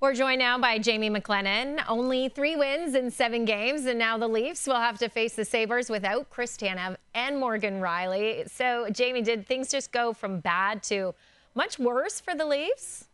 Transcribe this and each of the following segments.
We're joined now by Jamie McLennan. Only 3 wins in 7 games, and now the Leafs will have to face the Sabres without Chris Tanev and Morgan Rielly. So, Jamie, did things just go from bad to much worse for the Leafs?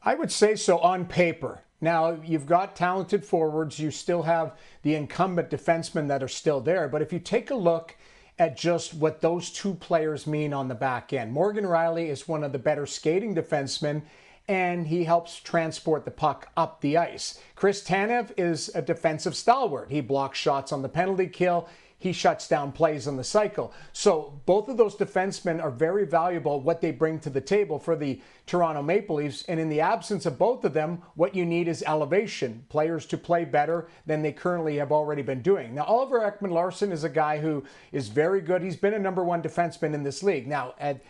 I would say so on paper. Now, you've got talented forwards. You still have the incumbent defensemen that are still there. But if you take a look at just what those two players mean on the back end, Morgan Rielly is one of the better skating defensemen, and he helps transport the puck up the ice. Chris Tanev is a defensive stalwart. He blocks shots on the penalty kill. He shuts down plays on the cycle. So both of those defensemen are very valuable, what they bring to the table for the Toronto Maple Leafs. And in the absence of both of them, what you need is elevation, players to play better than they currently have already been doing. Now, Oliver Ekman-Larsson is a guy who is very good. He's been a #1 defenseman in this league. Now, at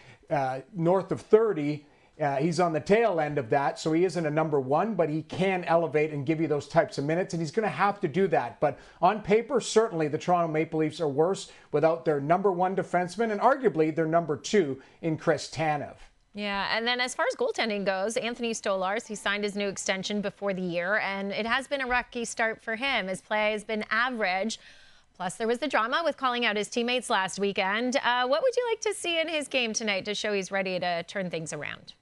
north of 30, he's on the tail end of that, so he isn't a #1, but he can elevate and give you those types of minutes, and he's going to have to do that. But on paper, certainly the Toronto Maple Leafs are worse without their #1 defenseman and arguably their #2 in Chris Tanev. Yeah, and then as far as goaltending goes, Anthony Stolarz, he signed his new extension before the year, and it has been a rocky start for him. His play has been average. Plus, there was the drama with calling out his teammates last weekend. What would you like to see in his game tonight to show he's ready to turn things around?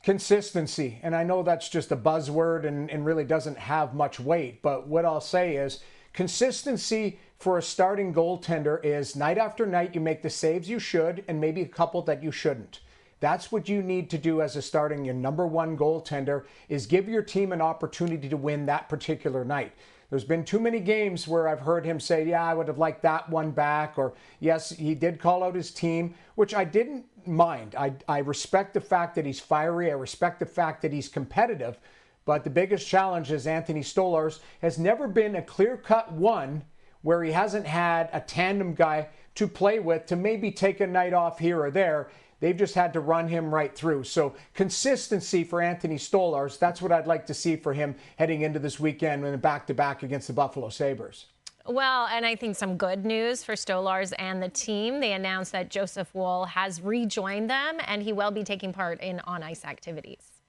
Consistency. And I know that's just a buzzword and really doesn't have much weight. But what I'll say is consistency for a starting goaltender is night after night, you make the saves you should and maybe a couple that you shouldn't. That's what you need to do as a starting your #1 goaltender is give your team an opportunity to win that particular night. There's been too many games where I've heard him say, yeah, I would have liked that one back. Or, yes, he did call out his team, which I didn't mind. I respect the fact that he's fiery. I respect the fact that he's competitive. But the biggest challenge is Anthony Stolarz has never been a clear-cut one where he hasn't had a tandem guy to play with to maybe take a night off here or there. They've just had to run him right through. So consistency for Anthony Stolarz, that's what I'd like to see for him heading into this weekend in a back-to-back against the Buffalo Sabres. Well, and I think some good news for Stolarz and the team. They announced that Joseph Woll has rejoined them, and he will be taking part in on-ice activities.